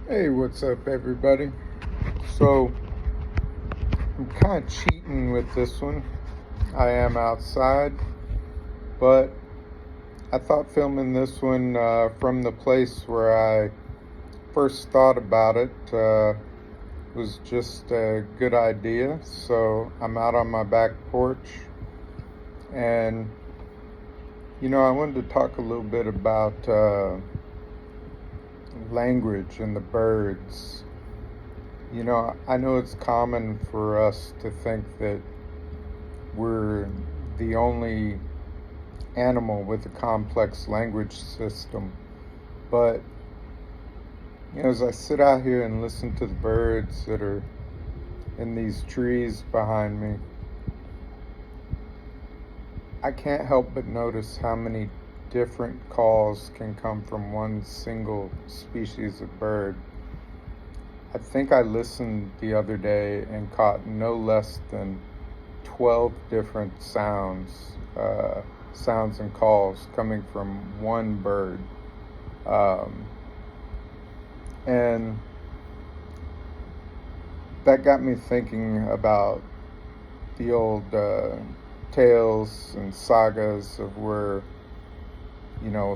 Hey, what's up, everybody? So, I'm kind of cheating with this one. I am outside, but I thought filming this one from the place where I first thought about it was just a good idea. So, I'm out on my back porch, and I wanted to talk a little bit about language and the birds. I know it's common for us to think that we're the only animal with a complex language system. But, as I sit out here and listen to the birds that are in these trees behind me, I can't help but notice how many different calls can come from one single species of bird. I think I listened the other day and caught no less than 12 different sounds and calls coming from one bird. And that got me thinking about the old tales and sagas of where,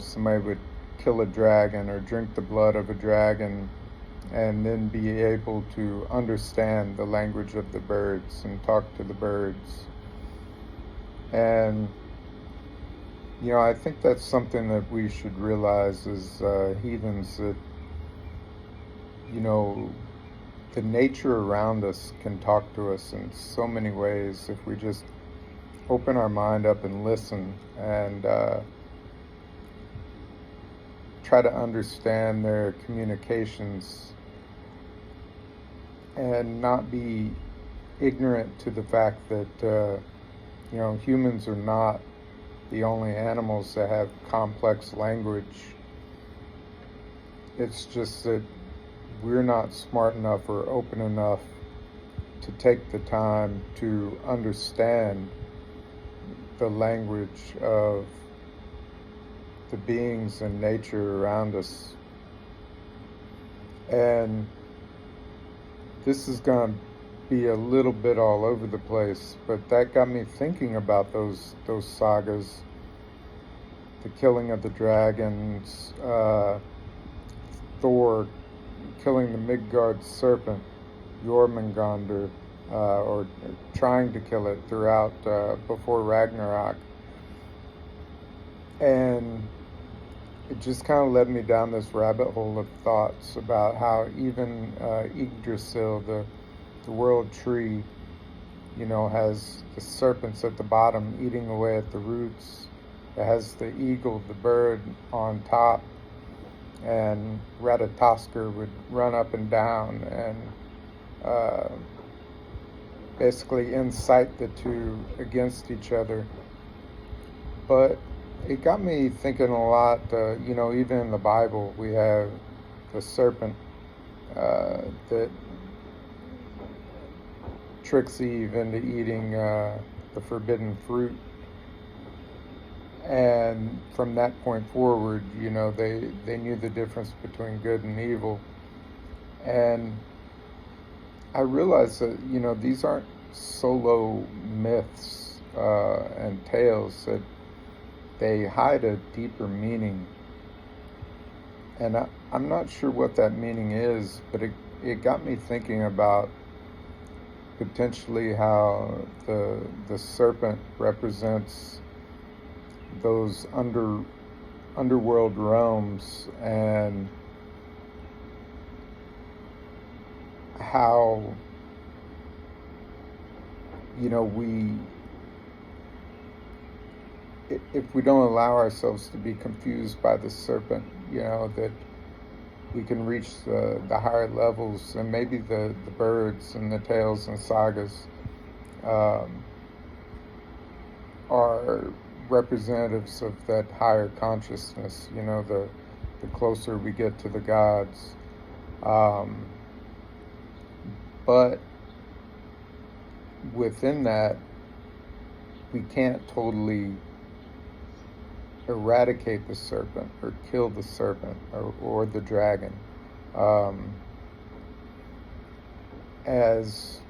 somebody would kill a dragon or drink the blood of a dragon and then be able to understand the language of the birds and talk to the birds. And, I think that's something that we should realize as heathens, that, the nature around us can talk to us in so many ways if we just open our mind up and listen and try to understand their communications and not be ignorant to the fact that humans are not the only animals that have complex language. It's just that we're not smart enough or open enough to take the time to understand the language of the beings and nature around us. And this is going to be a little bit all over the place, but that got me thinking about those sagas, the killing of the dragons, Thor killing the Midgard serpent, Jormungandr, or trying to kill it throughout before Ragnarok. And it just kind of led me down this rabbit hole of thoughts about how even Yggdrasil, the world tree, has the serpents at the bottom eating away at the roots. It has the eagle, the bird, on top, and Ratatoskr would run up and down and basically incite the two against each other. But it got me thinking a lot, even in the Bible, we have the serpent that tricks Eve into eating the forbidden fruit. And from that point forward, they knew the difference between good and evil. And I realized that, these aren't solo myths and tales, that they hide a deeper meaning. And I'm not sure what that meaning is, but it got me thinking about potentially how the serpent represents those underworld realms, and how if we don't allow ourselves to be confused by the serpent, that we can reach the higher levels, and maybe the birds and the tales and sagas are representatives of that higher consciousness, the closer we get to the gods. But within that, we can't totally eradicate the serpent or kill the serpent or the dragon. Um, as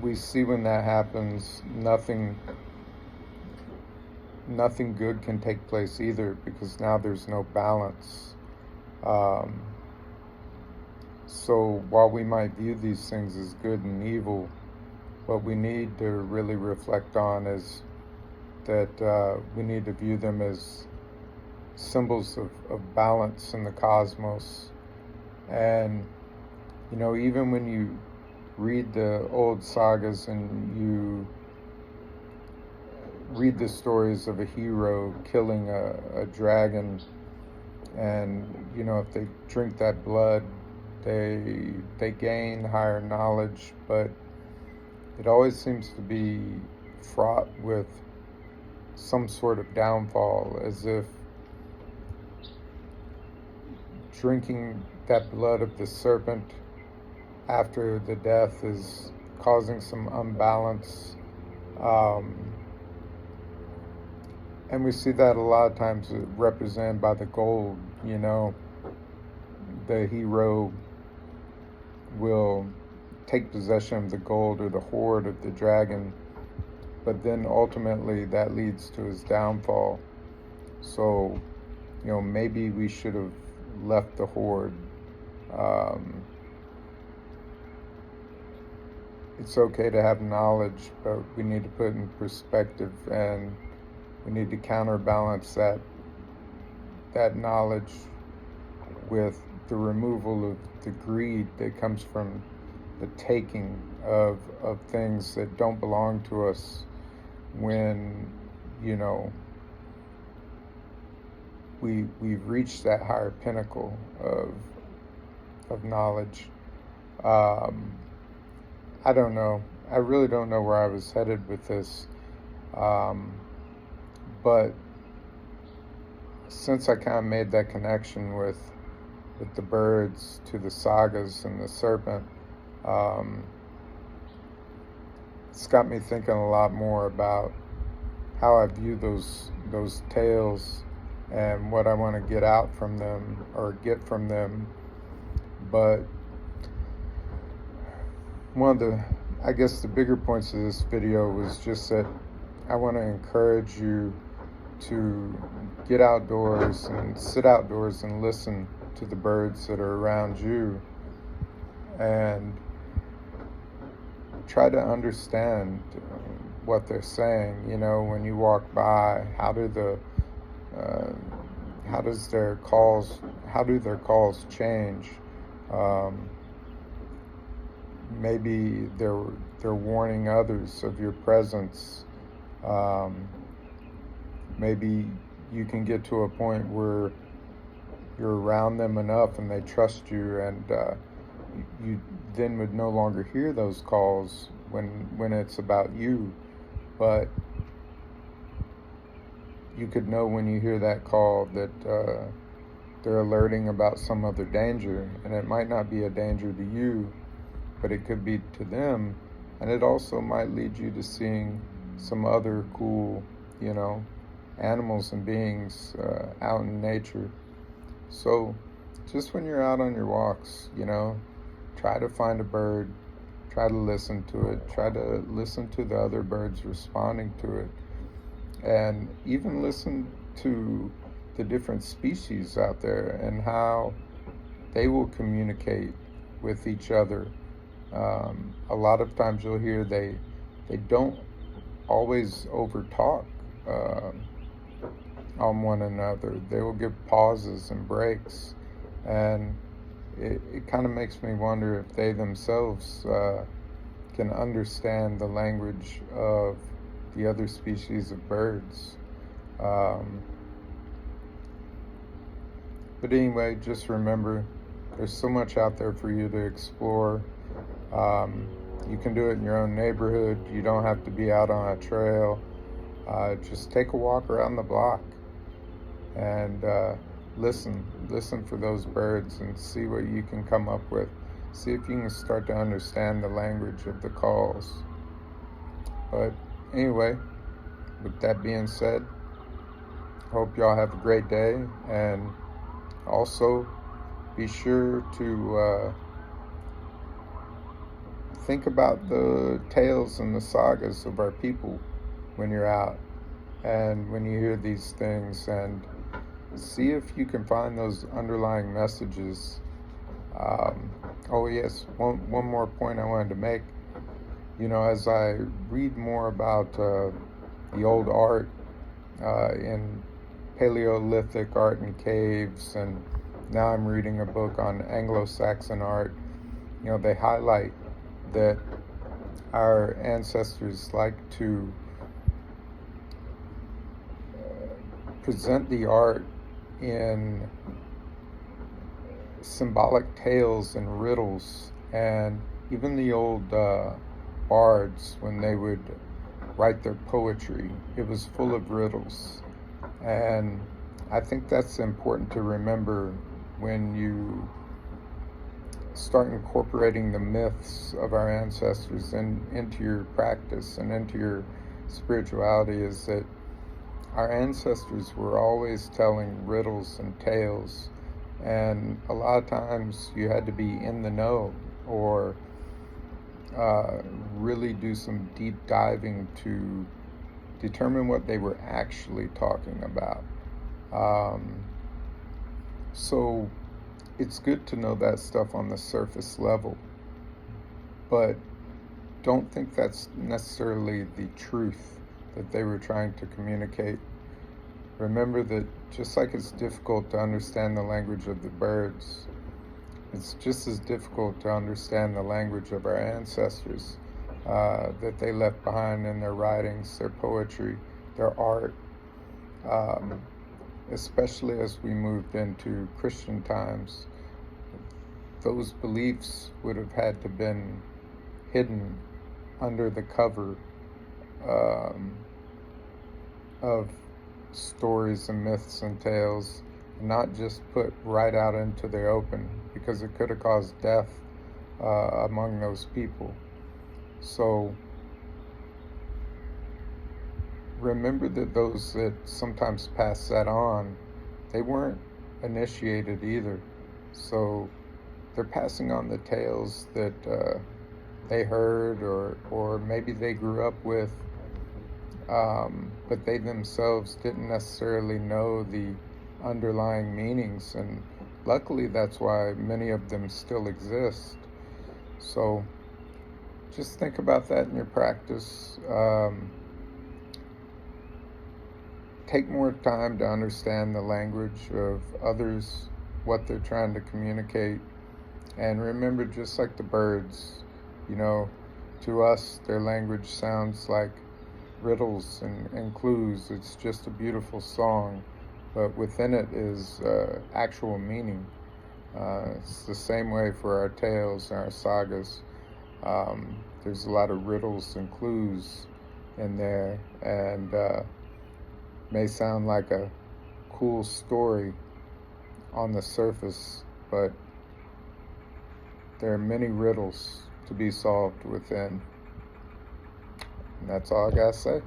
we see when that happens, nothing good can take place either, because now there's no balance. Um, so while we might view these things as good and evil, what we need to really reflect on is that we need to view them as symbols of balance in the cosmos. And, even when you read the old sagas and you read the stories of a hero killing a dragon, and, if they drink that blood, they gain higher knowledge, but it always seems to be fraught with some sort of downfall, as if drinking that blood of the serpent after the death is causing some unbalance. And we see that a lot of times represented by the gold. The hero will take possession of the gold or the hoard of the dragon, but then ultimately that leads to his downfall. So, maybe we should have left the hoard. It's okay to have knowledge, but we need to put it in perspective, and we need to counterbalance that knowledge with the removal of the greed that comes from the taking of things that don't belong to us, when we've reached that higher pinnacle of knowledge. I don't know. I really don't know where I was headed with this. But since I kind of made that connection with the birds to the sagas and the serpent, it's got me thinking a lot more about how I view those tales and what I want to get out from them, or get from them. But one of the bigger points of this video was just that I want to encourage you to get outdoors and sit outdoors and listen to the birds that are around you, and try to understand what they're saying. When you walk by, how do their calls change? Maybe they're warning others of your presence. Maybe you can get to a point where you're around them enough and they trust you, and you then would no longer hear those calls when it's about you. But you could know when you hear that call that they're alerting about some other danger, and it might not be a danger to you, but it could be to them, and it also might lead you to seeing some other cool, animals and beings out in nature. So just when you're out on your walks, try to find a bird, try to listen to it, try to listen to the other birds responding to it, and even listen to the different species out there and how they will communicate with each other. A lot of times you'll hear they don't always overtalk on one another. They will give pauses and breaks, and it kind of makes me wonder if they themselves can understand the language of the other species of birds. But anyway, just remember, there's so much out there for you to explore. You can do it in your own neighborhood. You don't have to be out on a trail. Just take a walk around the block and listen for those birds and see what you can come up with. See if you can start to understand the language of the calls. But anyway, with that being said, hope y'all have a great day, and also be sure to think about the tales and the sagas of our people when you're out and when you hear these things, and see if you can find those underlying messages. Oh, yes, one more point I wanted to make. As I read more about the old art in Paleolithic art in caves, and now I'm reading a book on Anglo-Saxon art, they highlight that our ancestors like to present the art in symbolic tales and riddles, and even the old bards, when they would write their poetry, it was full of riddles. And I think that's important to remember when you start incorporating the myths of our ancestors into your practice and into your spirituality, is that our ancestors were always telling riddles and tales, and a lot of times you had to be in the know or really do some deep diving to determine what they were actually talking about. So it's good to know that stuff on the surface level, but don't think that's necessarily the truth that they were trying to communicate. Remember that just like it's difficult to understand the language of the birds, it's just as difficult to understand the language of our ancestors that they left behind in their writings, their poetry, their art, especially as we moved into Christian times. Those beliefs would have had to been hidden under the cover of stories and myths and tales, not just put right out into the open, because it could have caused death among those people. So remember that those that sometimes pass that on, they weren't initiated either. So they're passing on the tales that they heard or maybe they grew up with, but they themselves didn't necessarily know the underlying meanings, and luckily that's why many of them still exist. So just think about that in your practice. Take more time to understand the language of others, what they're trying to communicate, and remember, just like the birds, to us their language sounds like riddles and clues. It's just a beautiful song, but within it is actual meaning. It's the same way for our tales and our sagas. There's a lot of riddles and clues in there, and may sound like a cool story on the surface, but there are many riddles to be solved within. And that's all I gotta say.